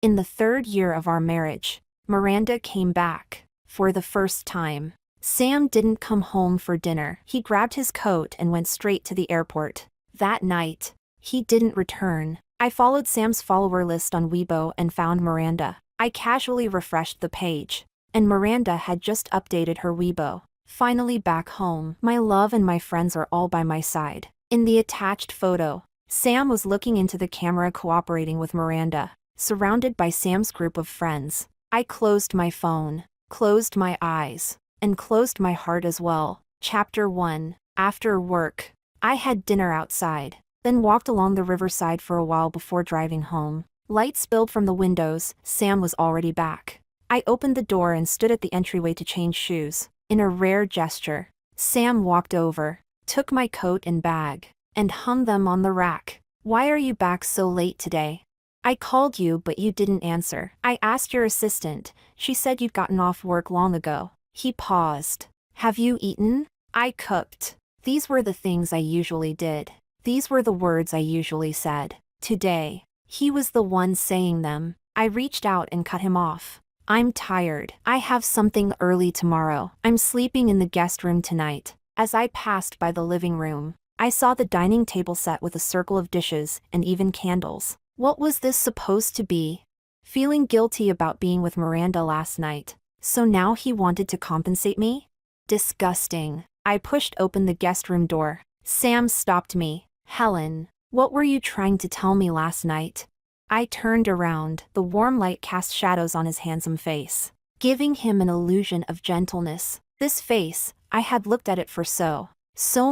In the 3rd year of our marriage, Miranda came back. For the first time. Sam didn't come home for dinner. He grabbed his coat and went straight to the airport. That night, he didn't return. I followed Sam's follower list on Weibo and found Miranda. I casually refreshed the page, and Miranda had just updated her Weibo. Finally back home. My love and my friends are all by my side. In the attached photo, Sam was looking into the camera cooperating with Miranda, surrounded by Sam's group of friends. I closed my phone, closed my eyes, and closed my heart as well. Chapter 1. After work, I had dinner outside, then walked along the riverside for a while before driving home. Light spilled from the windows. Sam was already back. I opened the door and stood at the entryway to change shoes. In a rare gesture, Sam walked over, took my coat and bag, and hung them on the rack. "Why are you back so late today? I called you but you didn't answer. I asked your assistant. She said you'd gotten off work long ago." He paused. "Have you eaten?" "I cooked." These were the things I usually did. These were the words I usually said. Today, he was the one saying them. I reached out and cut him off. "I'm tired. I have something early tomorrow. I'm sleeping in the guest room tonight." As I passed by the living room, I saw the dining table set with a circle of dishes and even candles. What was this supposed to be? Feeling guilty about being with Miranda last night. So now he wanted to compensate me? Disgusting. I pushed open the guest room door. Sam stopped me. "Helen, what were you trying to tell me last night?" I turned around. The warm light cast shadows on his handsome face, giving him an illusion of gentleness. This face, I had looked at it for so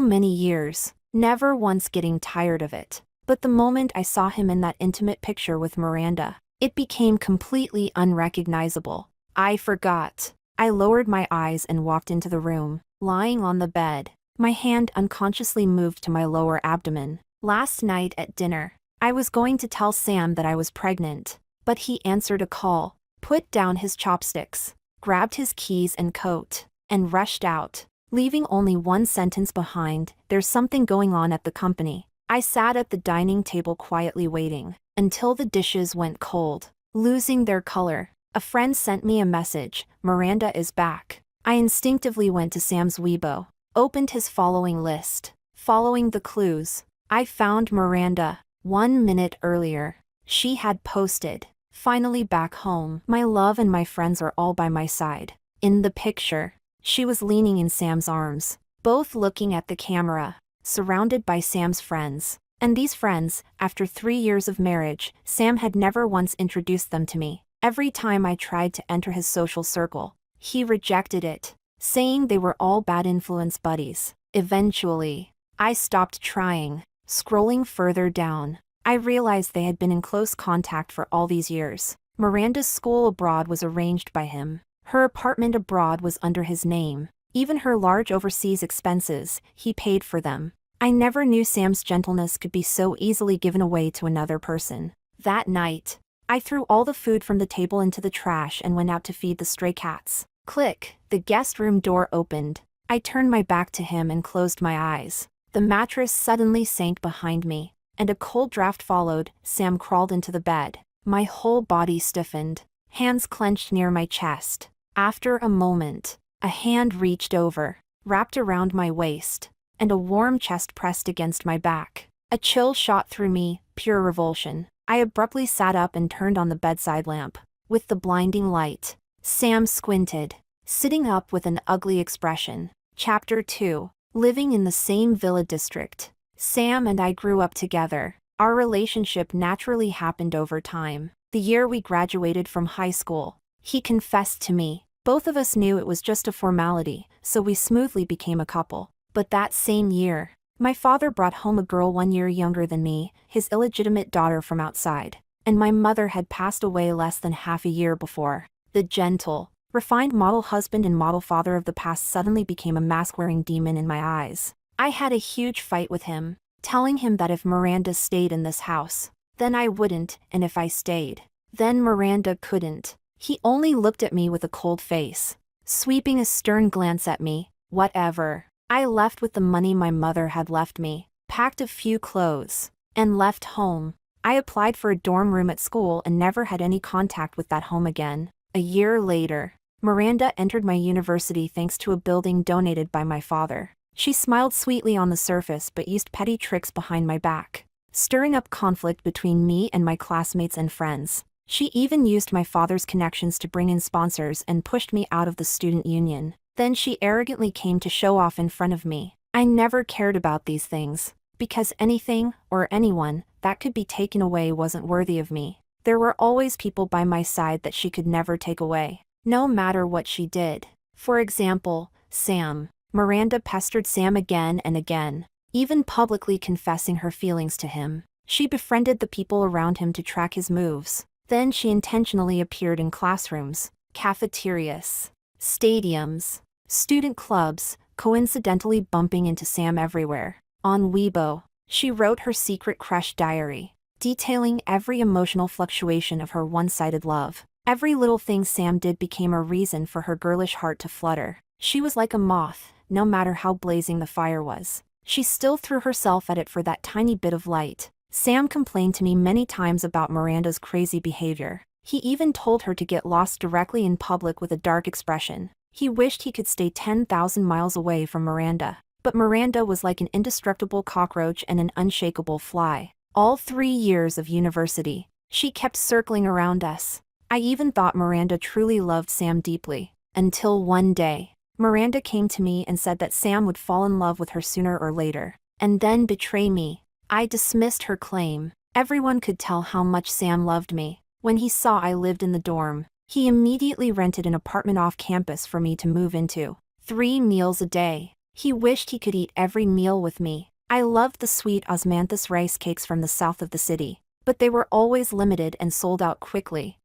many years, never once getting tired of it. But the moment I saw him in that intimate picture with Miranda, it became completely unrecognizable. I forgot. I lowered my eyes and walked into the room. Lying on the bed, my hand unconsciously moved to my lower abdomen. Last night at dinner, I was going to tell Sam that I was pregnant, but he answered a call, put down his chopsticks, grabbed his keys and coat, and rushed out, leaving only one sentence behind: "There's something going on at the company." I sat at the dining table quietly waiting, until the dishes went cold, losing their color. A friend sent me a message: "Miranda is back." I instinctively went to Sam's Weibo, opened his following list. Following the clues, I found Miranda. 1 minute earlier, she had posted, "Finally back home. My love and my friends are all by my side." In the picture, she was leaning in Sam's arms, both looking at the camera, surrounded by Sam's friends. And these friends, after 3 years of marriage, Sam had never once introduced them to me. Every time I tried to enter his social circle, he rejected it, saying they were all bad influence buddies. Eventually, I stopped trying. Scrolling further down, I realized they had been in close contact for all these years. Miranda's school abroad was arranged by him. Her apartment abroad was under his name. Even her large overseas expenses, he paid for them. I never knew Sam's gentleness could be so easily given away to another person. That night, I threw all the food from the table into the trash and went out to feed the stray cats. Click, the guest room door opened. I turned my back to him and closed my eyes. The mattress suddenly sank behind me, and a cold draft followed. Sam crawled into the bed. My whole body stiffened, hands clenched near my chest. After a moment, a hand reached over, wrapped around my waist, and a warm chest pressed against my back. A chill shot through me, pure revulsion. I abruptly sat up and turned on the bedside lamp. With the blinding light, Sam squinted, sitting up with an ugly expression. Chapter 2. Living in the same villa district. Sam and I grew up together. Our relationship naturally happened over time. The year we graduated from high school, he confessed to me. Both of us knew it was just a formality, so we smoothly became a couple. But that same year, my father brought home a girl 1 year younger than me, his illegitimate daughter from outside. And my mother had passed away less than half a year before. The gentle, refined model husband and model father of the past suddenly became a mask-wearing demon in my eyes. I had a huge fight with him, telling him that if Miranda stayed in this house, then I wouldn't, and if I stayed, then Miranda couldn't. He only looked at me with a cold face, sweeping a stern glance at me. Whatever. I left with the money my mother had left me, packed a few clothes, and left home. I applied for a dorm room at school and never had any contact with that home again. A year later, Miranda entered my university thanks to a building donated by my father. She smiled sweetly on the surface but used petty tricks behind my back, stirring up conflict between me and my classmates and friends. She even used my father's connections to bring in sponsors and pushed me out of the student union. Then she arrogantly came to show off in front of me. I never cared about these things, because anything, or anyone, that could be taken away wasn't worthy of me. There were always people by my side that she could never take away, no matter what she did. For example, Sam. Miranda pestered Sam again and again, even publicly confessing her feelings to him. She befriended the people around him to track his moves. Then she intentionally appeared in classrooms, cafeterias, stadiums, student clubs, coincidentally bumping into Sam everywhere. On Weibo, she wrote her secret crush diary, detailing every emotional fluctuation of her one-sided love. Every little thing Sam did became a reason for her girlish heart to flutter. She was like a moth, no matter how blazing the fire was. She still threw herself at it for that tiny bit of light. Sam complained to me many times about Miranda's crazy behavior. He even told her to get lost directly in public with a dark expression. He wished he could stay 10,000 miles away from Miranda. But Miranda was like an indestructible cockroach and an unshakable fly. All 3 years of university, she kept circling around us. I even thought Miranda truly loved Sam deeply. Until one day, Miranda came to me and said that Sam would fall in love with her sooner or later, and then betray me. I dismissed her claim. Everyone could tell how much Sam loved me. When he saw I lived in the dorm, he immediately rented an apartment off campus for me to move into. 3 meals a day. He wished he could eat every meal with me. I loved the sweet osmanthus rice cakes from the south of the city, but they were always limited and sold out quickly.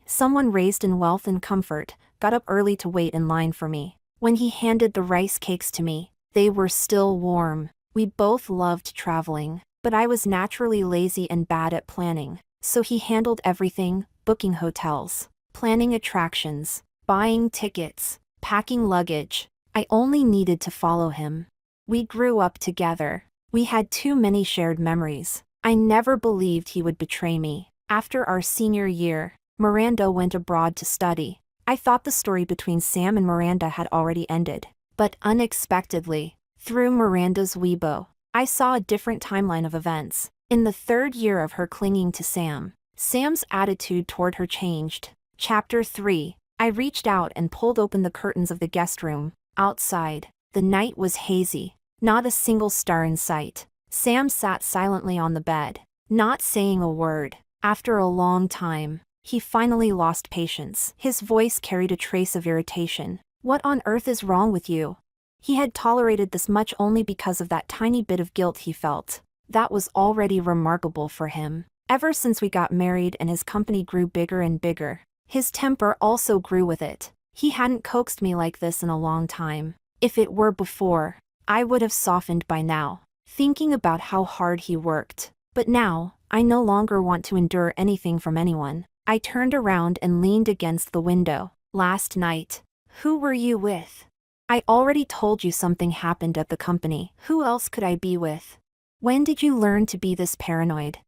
Someone raised in wealth and comfort, got up early to wait in line for me. When he handed the rice cakes to me, they were still warm. We both loved traveling, but I was naturally lazy and bad at planning, so he handled everything: booking hotels, planning attractions, buying tickets, packing luggage. I only needed to follow him. We grew up together. We had too many shared memories. I never believed he would betray me. After our senior year, Miranda went abroad to study. I thought the story between Sam and Miranda had already ended. But unexpectedly, through Miranda's Weibo, I saw a different timeline of events. In the 3rd year of her clinging to Sam, Sam's attitude toward her changed. Chapter 3. I reached out and pulled open the curtains of the guest room. Outside, the night was hazy, not a single star in sight. Sam sat silently on the bed, not saying a word. After a long time, he finally lost patience. His voice carried a trace of irritation. "What on earth is wrong with you?" He had tolerated this much only because of that tiny bit of guilt he felt. That was already remarkable for him. Ever since we got married and his company grew bigger and bigger, his temper also grew with it. He hadn't coaxed me like this in a long time. If it were before, I would have softened by now, thinking about how hard he worked. But now, I no longer want to endure anything from anyone. I turned around and leaned against the window. "Last night, who were you with?" "I already told you something happened at the company. Who else could I be with?" "When did you learn to be this paranoid?"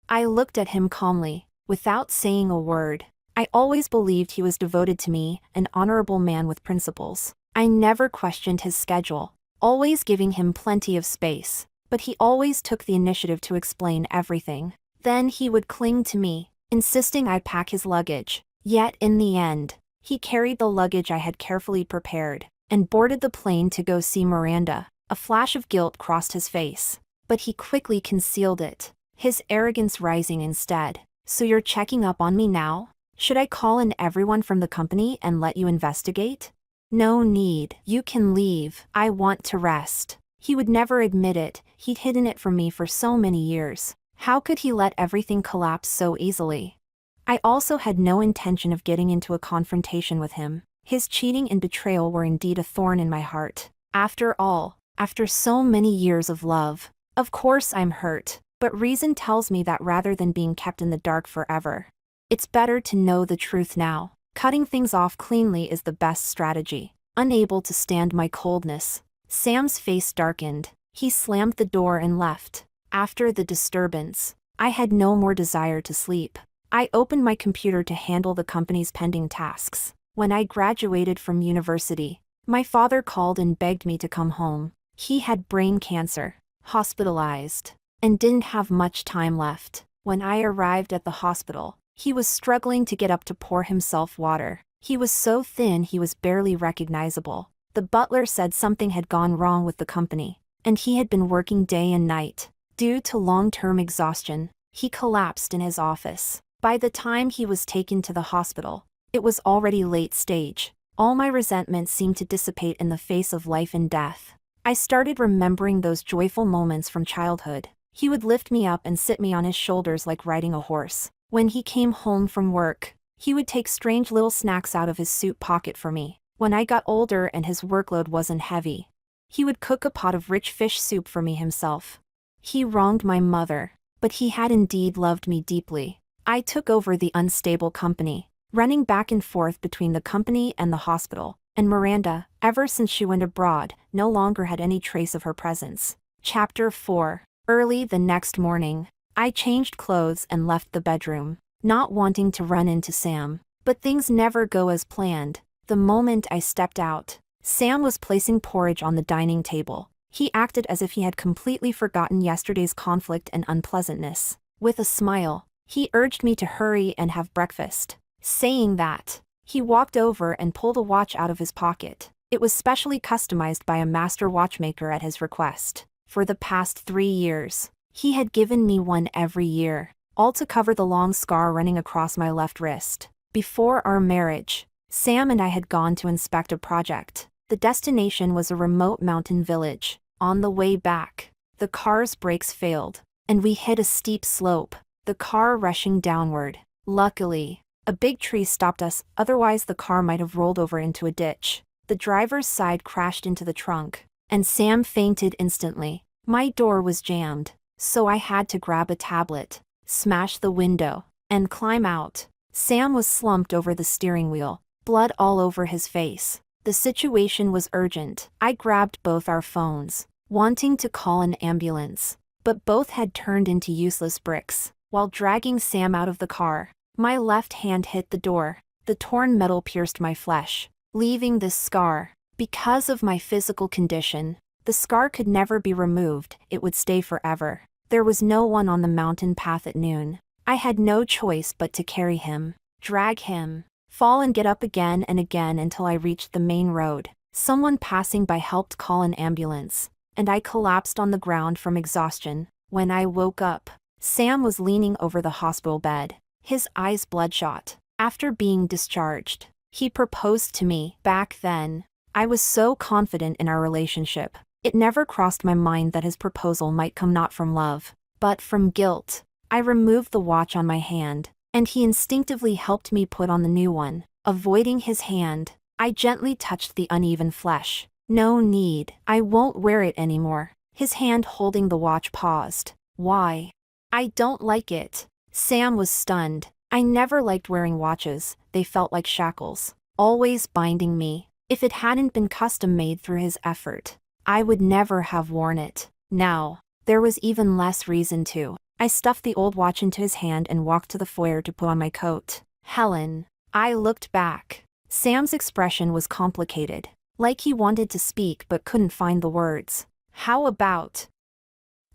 I looked at him calmly, without saying a word. I always believed he was devoted to me, an honorable man with principles. I never questioned his schedule, always giving him plenty of space. But he always took the initiative to explain everything. Then he would cling to me, insisting I pack his luggage. Yet in the end, he carried the luggage I had carefully prepared, and boarded the plane to go see Miranda. A flash of guilt crossed his face, but he quickly concealed it, his arrogance rising instead. "So you're checking up on me now? Should I call in everyone from the company and let you investigate?" "No need. You can leave. I want to rest." He would never admit it. He'd hidden it from me for so many years. How could he let everything collapse so easily? I also had no intention of getting into a confrontation with him. His cheating and betrayal were indeed a thorn in my heart. After all, after so many years of love, of course I'm hurt, but reason tells me that rather than being kept in the dark forever, it's better to know the truth now. Cutting things off cleanly is the best strategy. Unable to stand my coldness, Sam's face darkened. He slammed the door and left. After the disturbance, I had no more desire to sleep. I opened my computer to handle the company's pending tasks. When I graduated from university, my father called and begged me to come home. He had brain cancer, hospitalized, and didn't have much time left. When I arrived at the hospital, he was struggling to get up to pour himself water. He was so thin he was barely recognizable. The butler said something had gone wrong with the company, and he had been working day and night. Due to long-term exhaustion, he collapsed in his office. By the time he was taken to the hospital, it was already late stage. All my resentment seemed to dissipate in the face of life and death. I started remembering those joyful moments from childhood. He would lift me up and sit me on his shoulders like riding a horse. When he came home from work, he would take strange little snacks out of his suit pocket for me. When I got older and his workload wasn't heavy, he would cook a pot of rich fish soup for me himself. He wronged my mother, but he had indeed loved me deeply. I took over the unstable company, running back and forth between the company and the hospital, and Miranda, ever since she went abroad, no longer had any trace of her presence. Chapter 4. Early the next morning, I changed clothes and left the bedroom, not wanting to run into Sam. But things never go as planned. The moment I stepped out, Sam was placing porridge on the dining table. He acted as if he had completely forgotten yesterday's conflict and unpleasantness. With a smile, he urged me to hurry and have breakfast. Saying that, he walked over and pulled a watch out of his pocket. It was specially customized by a master watchmaker at his request. For the past 3 years, he had given me one every year, all to cover the long scar running across my left wrist. Before our marriage, Sam and I had gone to inspect a project. The destination was a remote mountain village. On the way back, the car's brakes failed, and we hit a steep slope, the car rushing downward. Luckily, a big tree stopped us, otherwise the car might have rolled over into a ditch. The driver's side crashed into the trunk, and Sam fainted instantly. My door was jammed, so I had to grab a tablet, smash the window, and climb out. Sam was slumped over the steering wheel, blood all over his face. The situation was urgent. I grabbed both our phones, wanting to call an ambulance, but both had turned into useless bricks. While dragging Sam out of the car, my left hand hit the door. The torn metal pierced my flesh, leaving this scar. Because of my physical condition, the scar could never be removed. It would stay forever. There was no one on the mountain path at noon. I had no choice but to carry him, drag him, fall and get up again and again until I reached the main road. Someone passing by helped call an ambulance, and I collapsed on the ground from exhaustion. When I woke up, Sam was leaning over the hospital bed, his eyes bloodshot. After being discharged, he proposed to me. Back then, I was so confident in our relationship. It never crossed my mind that his proposal might come not from love, but from guilt. I removed the watch on my hand, and he instinctively helped me put on the new one. Avoiding his hand, I gently touched the uneven flesh. No need, I won't wear it anymore. His hand holding the watch paused. Why? I don't like it. Sam was stunned. I never liked wearing watches. They felt like shackles, always binding me. If it hadn't been custom made through his effort, I would never have worn it. Now, there was even less reason to. I stuffed the old watch into his hand and walked to the foyer to put on my coat. Helen. I looked back. Sam's expression was complicated, like he wanted to speak but couldn't find the words. How about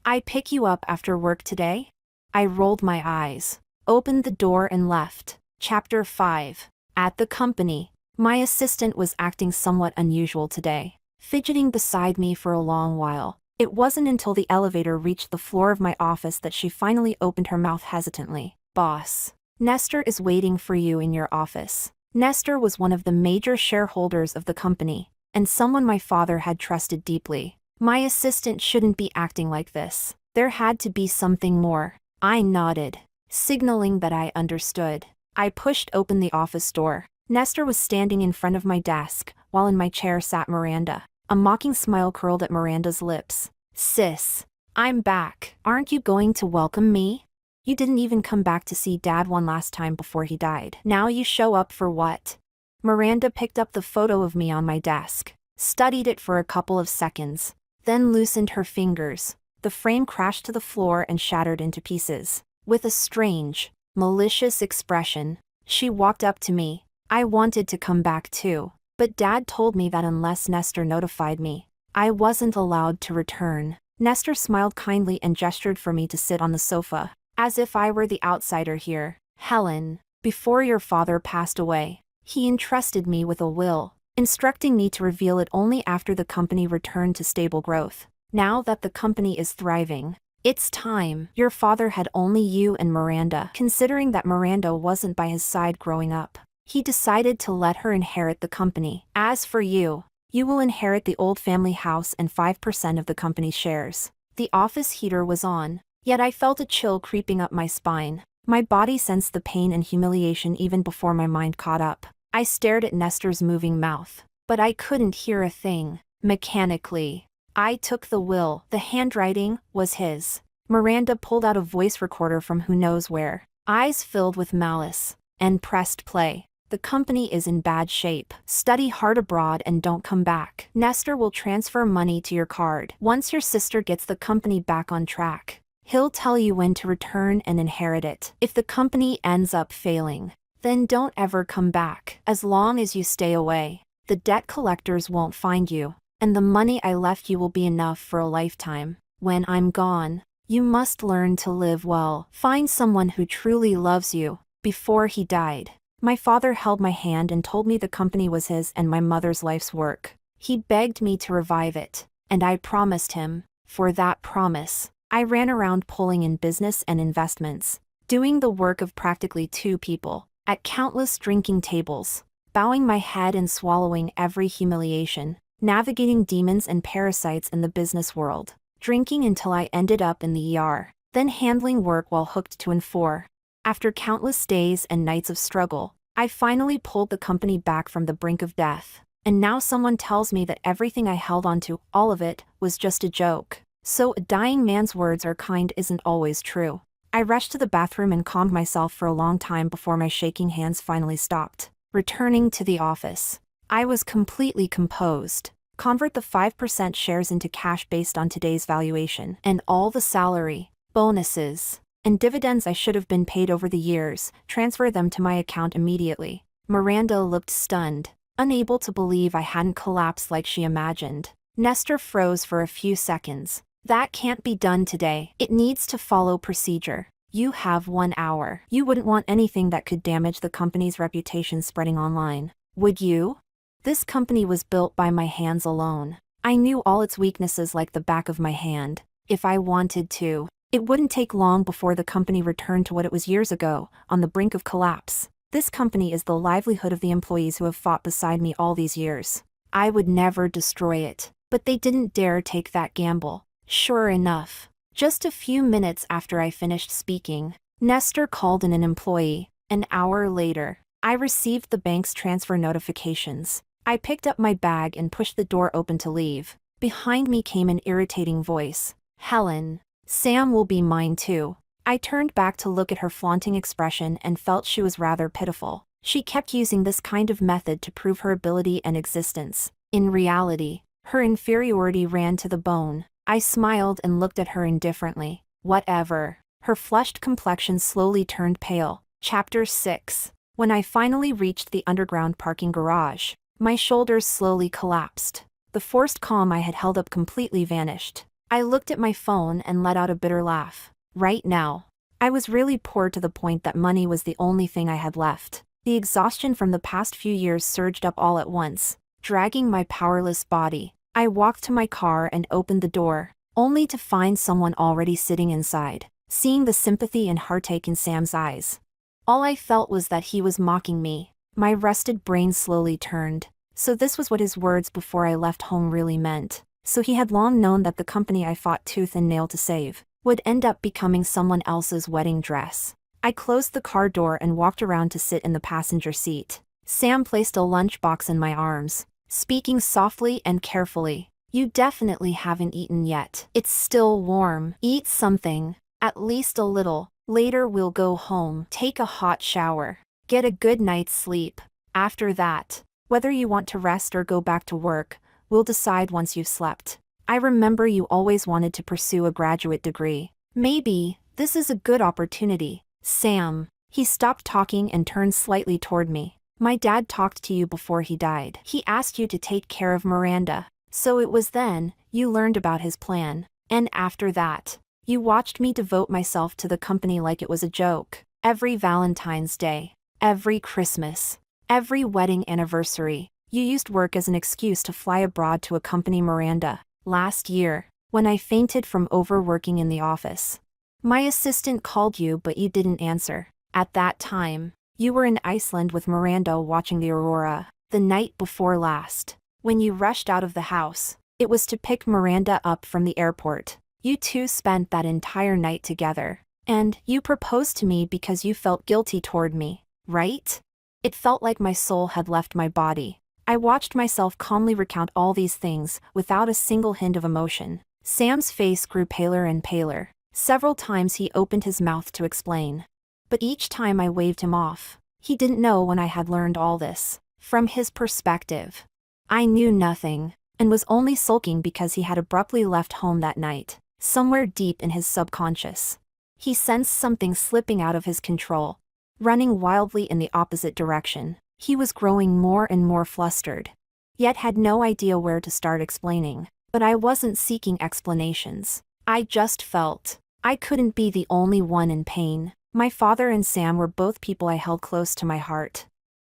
I pick you up after work today? I rolled my eyes, opened the door and left. Chapter 5. At the company, my assistant was acting somewhat unusual today, fidgeting beside me for a long while. It wasn't until the elevator reached the floor of my office that she finally opened her mouth hesitantly. Boss, Nestor is waiting for you in your office. Nestor was one of the major shareholders of the company, and someone my father had trusted deeply. My assistant shouldn't be acting like this. There had to be something more. I nodded, signaling that I understood. I pushed open the office door. Nestor was standing in front of my desk, while in my chair sat Miranda. A mocking smile curled at Miranda's lips. Sis, I'm back. Aren't you going to welcome me? You didn't even come back to see Dad one last time before he died. Now you show up for what? Miranda picked up the photo of me on my desk, studied it for a couple of seconds, then loosened her fingers. The frame crashed to the floor and shattered into pieces. With a strange, malicious expression, she walked up to me. I wanted to come back too, but Dad told me that unless Nestor notified me, I wasn't allowed to return. Nestor smiled kindly and gestured for me to sit on the sofa, as if I were the outsider here. Helen, before your father passed away, he entrusted me with a will, instructing me to reveal it only after the company returned to stable growth. Now that the company is thriving, it's time. Your father had only you and Miranda. Considering that Miranda wasn't by his side growing up, he decided to let her inherit the company. As for you, you will inherit the old family house and 5% of the company's shares. The office heater was on, yet I felt a chill creeping up my spine. My body sensed the pain and humiliation even before my mind caught up. I stared at Nestor's moving mouth, but I couldn't hear a thing. Mechanically, I took the will. The handwriting was his. Miranda pulled out a voice recorder from who knows where, eyes filled with malice, and pressed play. The company is in bad shape. Study hard abroad and don't come back. Nestor will transfer money to your card. Once your sister gets the company back on track, he'll tell you when to return and inherit it. If the company ends up failing, then don't ever come back. As long as you stay away, the debt collectors won't find you, and the money I left you will be enough for a lifetime. When I'm gone, you must learn to live well. Find someone who truly loves you. Before he died, my father held my hand and told me the company was his and my mother's life's work. He begged me to revive it, and I promised him. For that promise, I ran around pulling in business and investments, doing the work of practically 2 people, at countless drinking tables, bowing my head and swallowing every humiliation, navigating demons and parasites in the business world, drinking until I ended up in the ER, then handling work while hooked to and for. After countless days and nights of struggle, I finally pulled the company back from the brink of death. And now someone tells me that everything I held onto, all of it, was just a joke. So a dying man's words are kind isn't always true. I rushed to the bathroom and calmed myself for a long time before my shaking hands finally stopped. Returning to the office, I was completely composed. Convert the 5% shares into cash based on today's valuation, and all the salary, bonuses, and dividends I should have been paid over the years, transfer them to my account immediately. Miranda looked stunned, unable to believe I hadn't collapsed like she imagined. Nestor froze for a few seconds. That can't be done today. It needs to follow procedure. You have 1 hour. You wouldn't want anything that could damage the company's reputation spreading online, would you? This company was built by my hands alone. I knew all its weaknesses like the back of my hand. If I wanted to, it wouldn't take long before the company returned to what it was years ago, on the brink of collapse. This company is the livelihood of the employees who have fought beside me all these years. I would never destroy it, but they didn't dare take that gamble. Sure enough, just a few minutes after I finished speaking, Nestor called in an employee. An hour later, I received the bank's transfer notifications. I picked up my bag and pushed the door open to leave. Behind me came an irritating voice. Helen, Sam will be mine too. I turned back to look at her flaunting expression and felt she was rather pitiful. She kept using this kind of method to prove her ability and existence. In reality, her inferiority ran to the bone. I smiled and looked at her indifferently. Whatever. Her flushed complexion slowly turned pale. Chapter 6. When I finally reached the underground parking garage, my shoulders slowly collapsed. The forced calm I had held up completely vanished. I looked at my phone and let out a bitter laugh. Right now, I was really poor to the point that money was the only thing I had left. The exhaustion from the past few years surged up all at once, dragging my powerless body. I walked to my car and opened the door, only to find someone already sitting inside. Seeing the sympathy and heartache in Sam's eyes, all I felt was that he was mocking me. My rusted brain slowly turned. So this was what his words before I left home really meant. So he had long known that the company I fought tooth and nail to save would end up becoming someone else's wedding dress. I closed the car door and walked around to sit in the passenger seat. Sam placed a lunchbox in my arms, speaking softly and carefully. You definitely haven't eaten yet. It's still warm. Eat something, at least a little. Later we'll go home, take a hot shower, get a good night's sleep. After that, whether you want to rest or go back to work, we'll decide once you've slept. I remember you always wanted to pursue a graduate degree. Maybe This is a good opportunity. Sam. He stopped talking and turned slightly toward me. My dad talked to you before he died. He asked you to take care of Miranda. So it was then you learned about his plan. And after that, you watched me devote myself to the company like it was a joke. Every Valentine's Day, every Christmas, every wedding anniversary, you used work as an excuse to fly abroad to accompany Miranda. Last year, when I fainted from overworking in the office, my assistant called you but you didn't answer. At that time, you were in Iceland with Miranda watching the aurora. The night before last, when you rushed out of the house, it was to pick Miranda up from the airport. You two spent that entire night together. And you proposed to me because you felt guilty toward me, right? It felt like my soul had left my body. I watched myself calmly recount all these things without a single hint of emotion. Sam's face grew paler and paler. Several times he opened his mouth to explain. But each time I waved him off. He didn't know when I had learned all this. From his perspective, I knew nothing, and was only sulking because he had abruptly left home that night. Somewhere deep in his subconscious, he sensed something slipping out of his control, running wildly in the opposite direction. He was growing more and more flustered, yet had no idea where to start explaining. But I wasn't seeking explanations. I just felt I couldn't be the only one in pain. My father and Sam were both people I held close to my heart.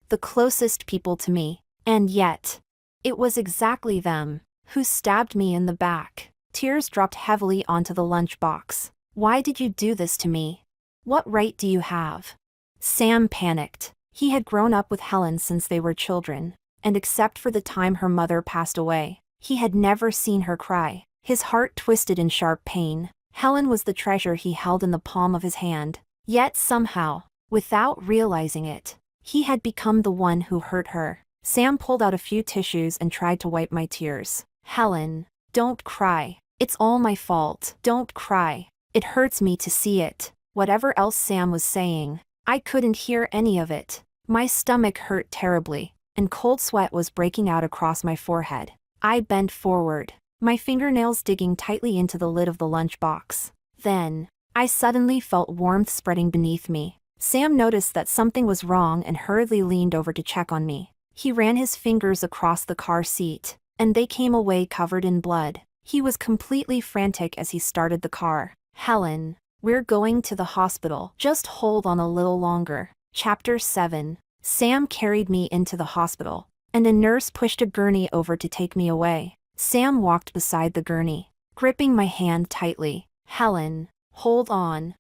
The closest people to me. And yet, it was exactly them who stabbed me in the back. Tears dropped heavily onto the lunchbox. Why did you do this to me? What right do you have? Sam panicked. He had grown up with Helen since they were children, and except for the time her mother passed away, he had never seen her cry. His heart twisted in sharp pain. Helen was the treasure he held in the palm of his hand. Yet somehow, without realizing it, he had become the one who hurt her. Sam pulled out a few tissues and tried to wipe my tears. Helen, don't cry. It's all my fault. Don't cry. It hurts me to see it. Whatever else Sam was saying, I couldn't hear any of it. My stomach hurt terribly, and cold sweat was breaking out across my forehead. I bent forward, my fingernails digging tightly into the lid of the lunchbox. Then, I suddenly felt warmth spreading beneath me. Sam noticed that something was wrong and hurriedly leaned over to check on me. He ran his fingers across the car seat, and they came away covered in blood. He was completely frantic as he started the car. Helen, we're going to the hospital. Just hold on a little longer. Chapter 7. Sam carried me into the hospital, and a nurse pushed a gurney over to take me away. Sam walked beside the gurney, gripping my hand tightly. Helen, hold on,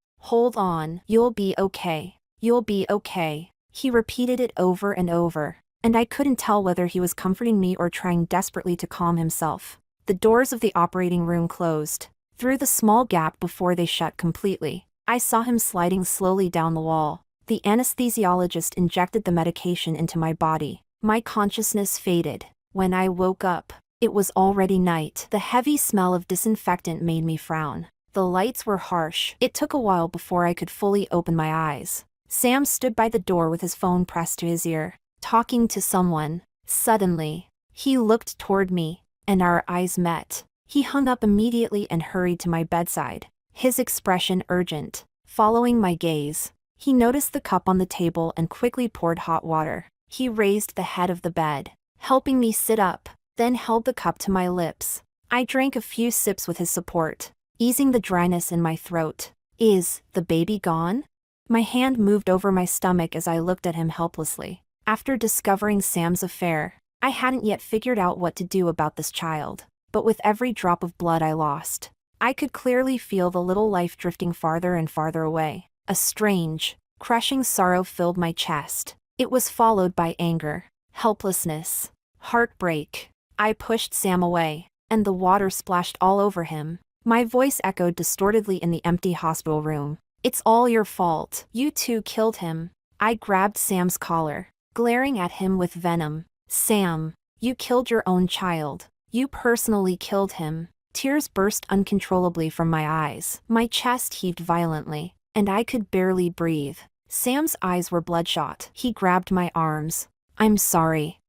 you'll be okay, you'll be okay. He repeated it over and over, and I couldn't tell whether he was comforting me or trying desperately to calm himself. The doors of the operating room closed. Through the small gap before they shut completely, I saw him sliding slowly down the wall. The anesthesiologist injected the medication into my body. My consciousness faded. When I woke up, it was already night. The heavy smell of disinfectant made me frown. The lights were harsh. It took a while before I could fully open my eyes. Sam stood by the door with his phone pressed to his ear, talking to someone. Suddenly, he looked toward me, and our eyes met. He hung up immediately and hurried to my bedside, his expression urgent. Following my gaze, he noticed the cup on the table and quickly poured hot water. He raised the head of the bed, helping me sit up, then held the cup to my lips. I drank a few sips with his support, easing the dryness in my throat. Is the baby gone? My hand moved over my stomach as I looked at him helplessly. After discovering Sam's affair, I hadn't yet figured out what to do about this child. But with every drop of blood I lost, I could clearly feel the little life drifting farther and farther away. A strange, crushing sorrow filled my chest. It was followed by anger, helplessness, heartbreak. I pushed Sam away, and the water splashed all over him. My voice echoed distortedly in the empty hospital room. It's all your fault. You two killed him. I grabbed Sam's collar, glaring at him with venom. Sam, you killed your own child. You personally killed him. Tears burst uncontrollably from my eyes. My chest heaved violently, and I could barely breathe. Sam's eyes were bloodshot. He grabbed my arms. I'm sorry.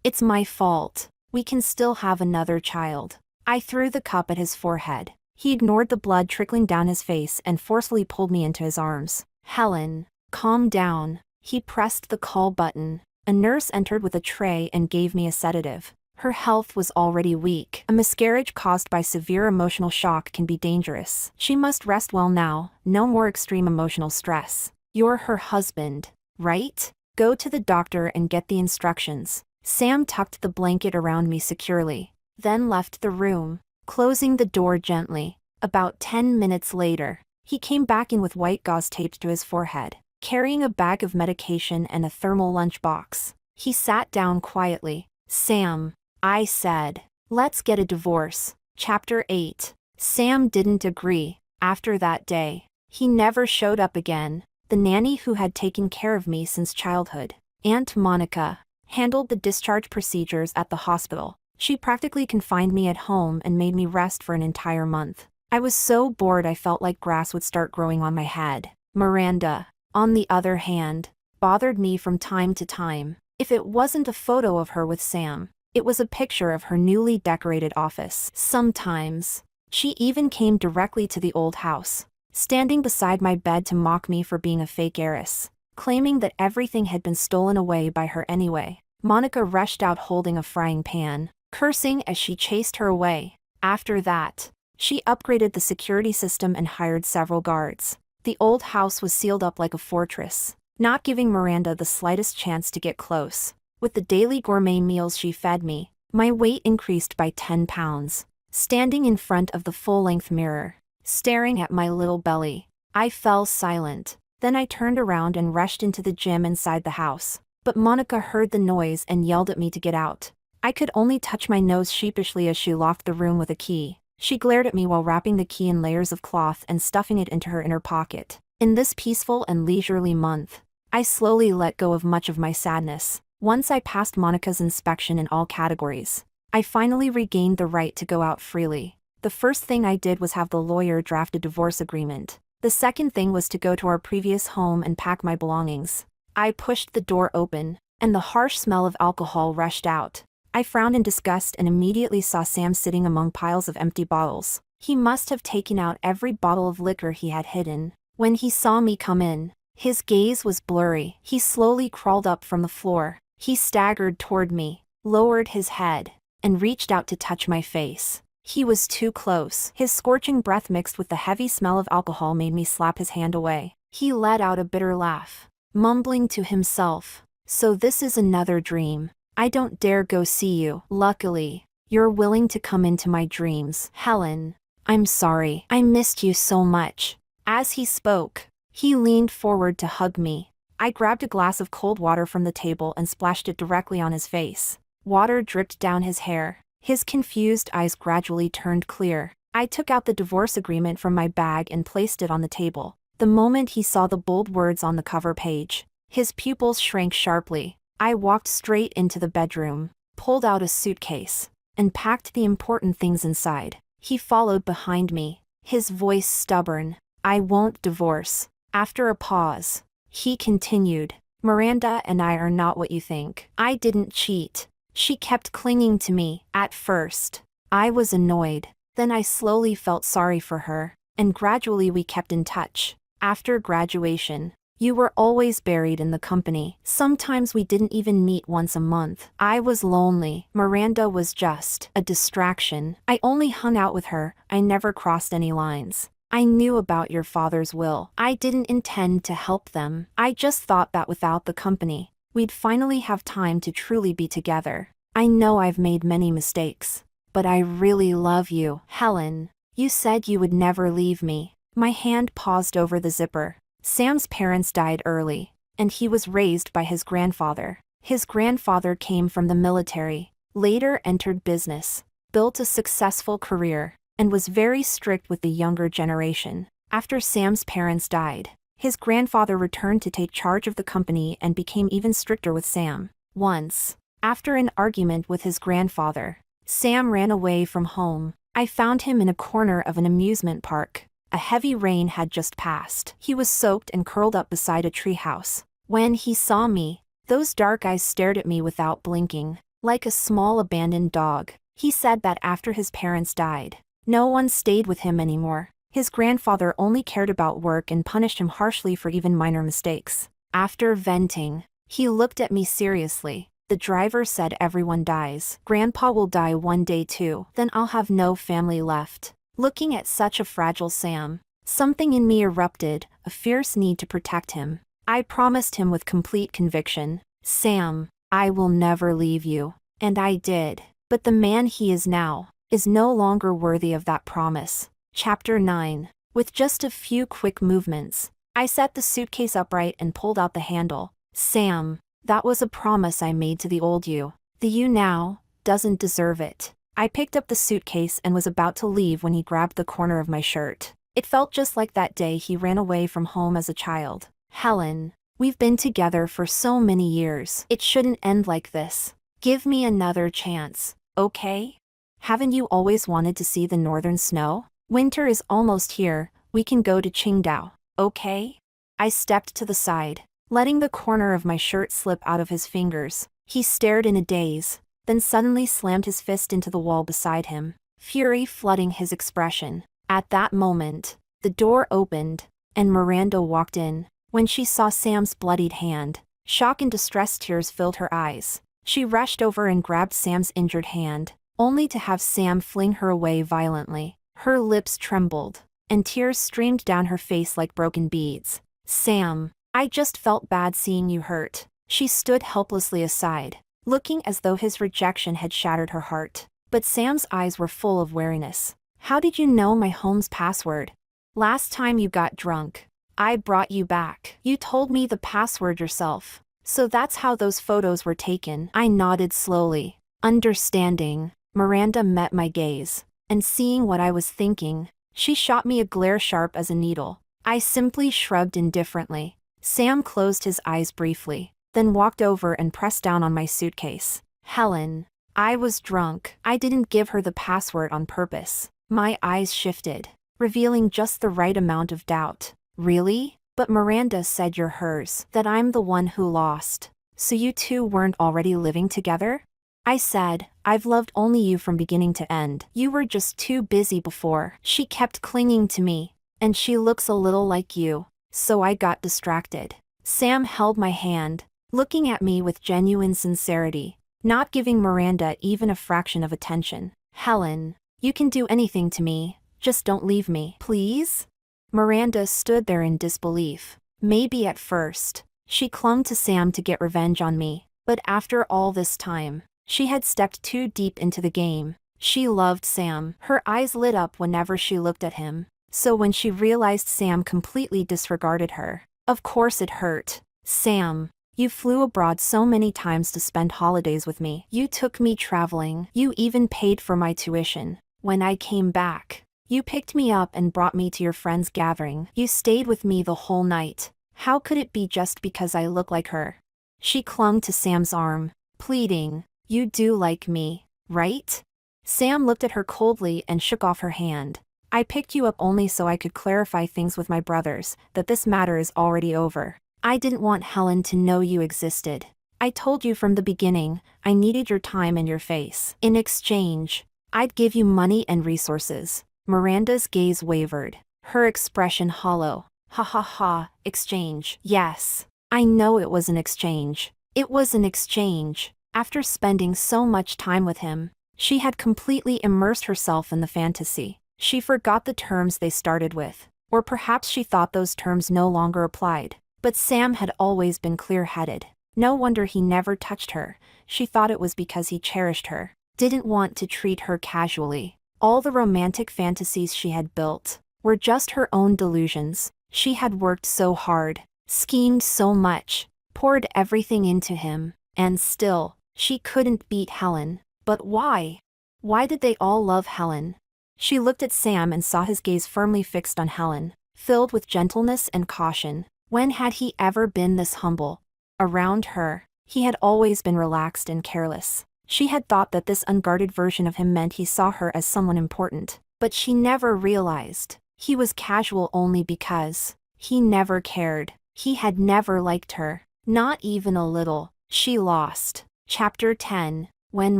It's my fault. We can still have another child. I threw the cup at his forehead. He ignored the blood trickling down his face and forcefully pulled me into his arms. Helen, calm down. He pressed the call button. A nurse entered with a tray and gave me a sedative. Her health was already weak. A miscarriage caused by severe emotional shock can be dangerous. She must rest well now, no more extreme emotional stress. You're her husband, right? Go to the doctor and get the instructions. Sam tucked the blanket around me securely, then left the room, closing the door gently. About 10 minutes later, he came back in with white gauze taped to his forehead, carrying a bag of medication and a thermal lunchbox. He sat down quietly. Sam, I said, let's get a divorce. Chapter 8. Sam didn't agree. After that day, he never showed up again. The nanny who had taken care of me since childhood, Aunt Monica, handled the discharge procedures at the hospital. She practically confined me at home and made me rest for an entire month. I was so bored I felt like grass would start growing on my head. Miranda, on the other hand, bothered me from time to time. If it wasn't a photo of her with Sam, it was a picture of her newly decorated office. Sometimes, she even came directly to the old house, standing beside my bed to mock me for being a fake heiress, claiming that everything had been stolen away by her anyway. Monica rushed out holding a frying pan, cursing as she chased her away. After that, she upgraded the security system and hired several guards. The old house was sealed up like a fortress, not giving Miranda the slightest chance to get close. With the daily gourmet meals she fed me, my weight increased by 10 pounds. Standing in front of the full-length mirror, staring at my little belly, I fell silent. Then I turned around and rushed into the gym inside the house. But Monica heard the noise and yelled at me to get out. I could only touch my nose sheepishly as she locked the room with a key. She glared at me while wrapping the key in layers of cloth and stuffing it into her inner pocket. In this peaceful and leisurely month, I slowly let go of much of my sadness. Once I passed Monica's inspection in all categories, I finally regained the right to go out freely. The first thing I did was have the lawyer draft a divorce agreement. The second thing was to go to our previous home and pack my belongings. I pushed the door open, and the harsh smell of alcohol rushed out. I frowned in disgust and immediately saw Sam sitting among piles of empty bottles. He must have taken out every bottle of liquor he had hidden. When he saw me come in, his gaze was blurry. He slowly crawled up from the floor. He staggered toward me, lowered his head, and reached out to touch my face. He was too close. His scorching breath mixed with the heavy smell of alcohol made me slap his hand away. He let out a bitter laugh, mumbling to himself, "So this is another dream. I don't dare go see you. Luckily, you're willing to come into my dreams. Helen, I'm sorry. I missed you so much." As he spoke, he leaned forward to hug me. I grabbed a glass of cold water from the table and splashed it directly on his face. Water dripped down his hair. His confused eyes gradually turned clear. I took out the divorce agreement from my bag and placed it on the table. The moment he saw the bold words on the cover page, his pupils shrank sharply. I walked straight into the bedroom, pulled out a suitcase, and packed the important things inside. He followed behind me, his voice stubborn. "I won't divorce." After a pause, he continued, "Miranda and I are not what you think. I didn't cheat." She kept clinging to me. At first, I was annoyed. Then I slowly felt sorry for her, and gradually we kept in touch. After graduation, you were always buried in the company. Sometimes we didn't even meet once a month. I was lonely. Miranda was just a distraction. I only hung out with her. I never crossed any lines. I knew about your father's will. I didn't intend to help them. I just thought that without the company, we'd finally have time to truly be together. I know I've made many mistakes, but I really love you. Helen, you said you would never leave me. My hand paused over the zipper. Sam's parents died early, and he was raised by his grandfather. His grandfather came from the military, later entered business, built a successful career, and was very strict with the younger generation. After Sam's parents died, his grandfather returned to take charge of the company and became even stricter with Sam. Once, after an argument with his grandfather, Sam ran away from home. I found him in a corner of an amusement park. A heavy rain had just passed. He was soaked and curled up beside a treehouse. When he saw me, those dark eyes stared at me without blinking, like a small abandoned dog. He said that after his parents died, No one stayed with him anymore. His grandfather only cared about work and punished him harshly for even minor mistakes. After venting, he looked at me seriously. The driver said everyone dies. Grandpa will die one day too. Then I'll have no family left. Looking at such a fragile Sam, something in me erupted, a fierce need to protect him. I promised him with complete conviction, Sam, I will never leave you. And I did. But the man he is now is no longer worthy of that promise. Chapter 9. With just a few quick movements, I set the suitcase upright and pulled out the handle. Sam, that was a promise I made to the old you. The you now doesn't deserve it. I picked up the suitcase and was about to leave when he grabbed the corner of my shirt. It felt just like that day he ran away from home as a child. Helen, we've been together for so many years. It shouldn't end like this. Give me another chance, okay? Haven't you always wanted to see the northern snow? Winter is almost here, we can go to Qingdao, okay? I stepped to the side, letting the corner of my shirt slip out of his fingers. He stared in a daze, then suddenly slammed his fist into the wall beside him, fury flooding his expression. At that moment, the door opened, and Miranda walked in. When she saw Sam's bloodied hand, shock and distress tears filled her eyes. She rushed over and grabbed Sam's injured hand, only to have Sam fling her away violently. Her lips trembled, and tears streamed down her face like broken beads. Sam, I just felt bad seeing you hurt. She stood helplessly aside, looking as though his rejection had shattered her heart. But Sam's eyes were full of wariness. How did you know my home's password? Last time you got drunk, I brought you back. You told me the password yourself. So that's how those photos were taken. I nodded slowly, understanding. Miranda met my gaze, and seeing what I was thinking, she shot me a glare sharp as a needle. I simply shrugged indifferently. Sam closed his eyes briefly, then walked over and pressed down on my suitcase. Helen, I was drunk. I didn't give her the password on purpose. My eyes shifted, revealing just the right amount of doubt. Really? But Miranda said you're hers, that I'm the one who lost. So you two weren't already living together? I said, I've loved only you from beginning to end. You were just too busy before. She kept clinging to me, and she looks a little like you. So I got distracted. Sam held my hand, looking at me with genuine sincerity, not giving Miranda even a fraction of attention. Helen, you can do anything to me, just don't leave me, please? Miranda stood there in disbelief. Maybe at first, she clung to Sam to get revenge on me, but after all this time, she had stepped too deep into the game. She loved Sam. Her eyes lit up whenever she looked at him. So when she realized Sam completely disregarded her, of course it hurt. Sam, you flew abroad so many times to spend holidays with me. You took me traveling. You even paid for my tuition. When I came back, you picked me up and brought me to your friend's gathering. You stayed with me the whole night. How could it be just because I look like her? She clung to Sam's arm, pleading, you do like me, right? Sam looked at her coldly and shook off her hand. I picked you up only so I could clarify things with my brothers, that this matter is already over. I didn't want Helen to know you existed. I told you from the beginning, I needed your time and your face. In exchange, I'd give you money and resources. Miranda's gaze wavered, her expression hollow. Ha ha ha, exchange. Yes, I know it was an exchange. It was an exchange. After spending so much time with him, she had completely immersed herself in the fantasy. She forgot the terms they started with, or perhaps she thought those terms no longer applied. But Sam had always been clear-headed. No wonder he never touched her. She thought it was because he cherished her, didn't want to treat her casually. All the romantic fantasies she had built were just her own delusions. She had worked so hard, schemed so much, poured everything into him, and still, she couldn't beat Helen. But why? Why did they all love Helen? She looked at Sam and saw his gaze firmly fixed on Helen, filled with gentleness and caution. When had he ever been this humble? Around her, he had always been relaxed and careless. She had thought that this unguarded version of him meant he saw her as someone important, but she never realized he was casual only because he never cared. He had never liked her, not even a little. She lost. Chapter 10. When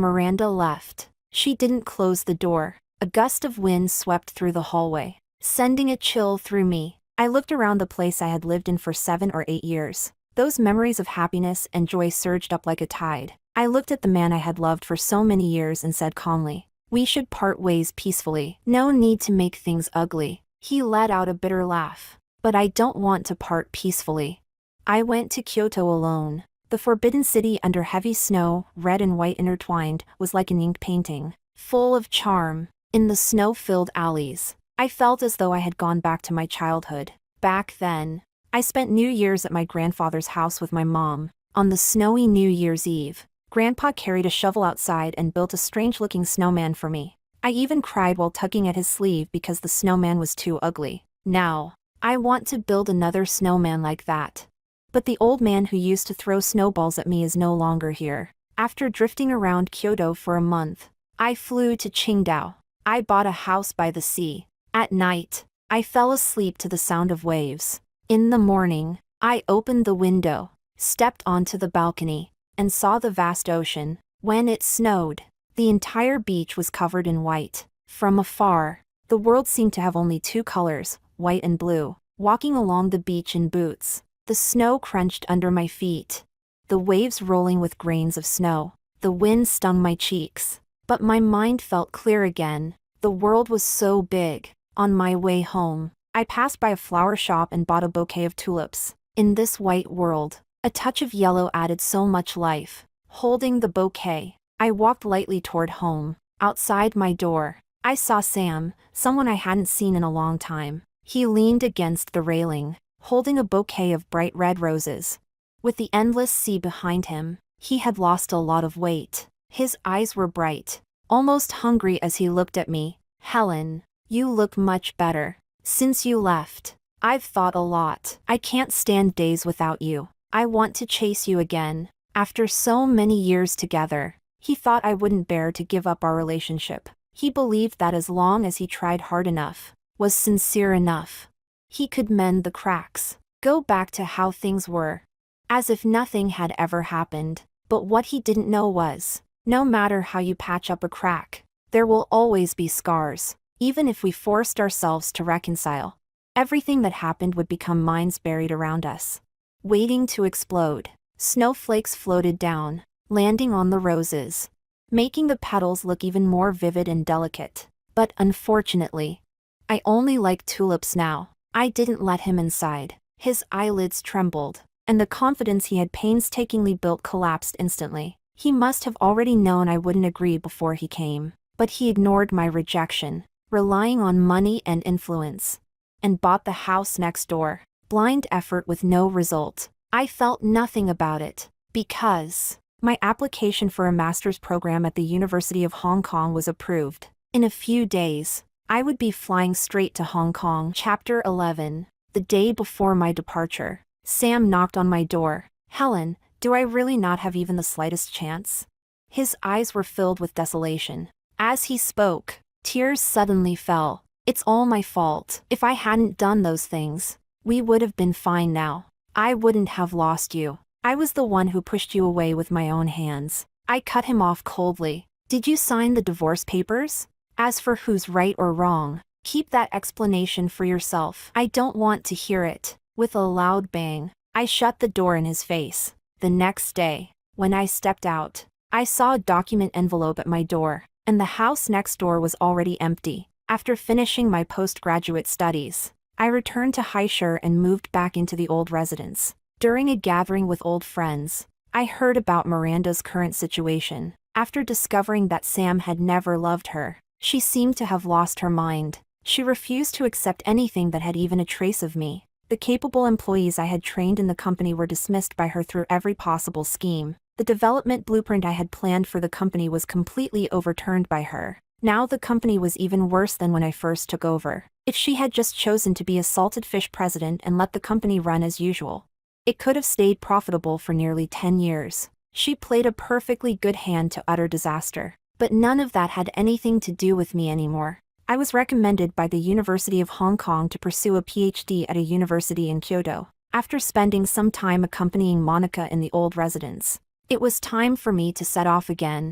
Miranda left, she didn't close the door. A gust of wind swept through the hallway, sending a chill through me. I looked around the place I had lived in for 7 or 8 years. Those memories of happiness and joy surged up like a tide. I looked at the man I had loved for so many years and said calmly, "We should part ways peacefully. No need to make things ugly." He let out a bitter laugh. "But I don't want to part peacefully." I went to Kyoto alone. The forbidden city under heavy snow, red and white intertwined, was like an ink painting, full of charm. In the snow-filled alleys, I felt as though I had gone back to my childhood. Back then, I spent New Year's at my grandfather's house with my mom. On the snowy New Year's Eve, Grandpa carried a shovel outside and built a strange-looking snowman for me. I even cried while tugging at his sleeve because the snowman was too ugly. Now, I want to build another snowman like that. But the old man who used to throw snowballs at me is no longer here. After drifting around Kyoto for a month, I flew to Qingdao. I bought a house by the sea. At night, I fell asleep to the sound of waves. In the morning, I opened the window, stepped onto the balcony, and saw the vast ocean. When it snowed, the entire beach was covered in white. From afar, the world seemed to have only 2 colors, white and blue. Walking along the beach in boots, the snow crunched under my feet, the waves rolling with grains of snow. The wind stung my cheeks, but my mind felt clear again. The world was so big. On my way home, I passed by a flower shop and bought a bouquet of tulips. In this white world, a touch of yellow added so much life. Holding the bouquet, I walked lightly toward home. Outside my door, I saw Sam, someone I hadn't seen in a long time. He leaned against the railing, holding a bouquet of bright red roses. With the endless sea behind him, he had lost a lot of weight. His eyes were bright, almost hungry as he looked at me. "Helen, you look much better. Since you left, I've thought a lot. I can't stand days without you. I want to chase you again." After so many years together, he thought I wouldn't bear to give up our relationship. He believed that as long as he tried hard enough, was sincere enough, he could mend the cracks, go back to how things were, as if nothing had ever happened. But what he didn't know was, no matter how you patch up a crack, there will always be scars. Even if we forced ourselves to reconcile, everything that happened would become mines buried around us, waiting to explode. Snowflakes floated down, landing on the roses, making the petals look even more vivid and delicate. But unfortunately, I only like tulips now. I didn't let him inside. His eyelids trembled, and the confidence he had painstakingly built collapsed instantly. He must have already known I wouldn't agree before he came, but he ignored my rejection, relying on money and influence, and bought the house next door. Blind effort with no result. I felt nothing about it, because my application for a master's program at the University of Hong Kong was approved. In a few days, I would be flying straight to Hong Kong. Chapter 11. The day before my departure, Sam knocked on my door. "Helen, do I really not have even the slightest chance?" His eyes were filled with desolation. As he spoke, tears suddenly fell. "It's all my fault. If I hadn't done those things, we would have been fine now. I wouldn't have lost you. I was the one who pushed you away with my own hands." I cut him off coldly. "Did you sign the divorce papers? As for who's right or wrong, keep that explanation for yourself. I don't want to hear it." With a loud bang, I shut the door in his face. The next day, when I stepped out, I saw a document envelope at my door, and the house next door was already empty. After finishing my postgraduate studies, I returned to Haishur and moved back into the old residence. During a gathering with old friends, I heard about Miranda's current situation. After discovering that Sam had never loved her, she seemed to have lost her mind. She refused to accept anything that had even a trace of me. The capable employees I had trained in the company were dismissed by her through every possible scheme. The development blueprint I had planned for the company was completely overturned by her. Now the company was even worse than when I first took over. If she had just chosen to be a salted fish president and let the company run as usual, it could have stayed profitable for nearly 10 years. She played a perfectly good hand to utter disaster. But none of that had anything to do with me anymore. I was recommended by the University of Hong Kong to pursue a PhD at a university in Kyoto. After spending some time accompanying Monica in the old residence, it was time for me to set off again.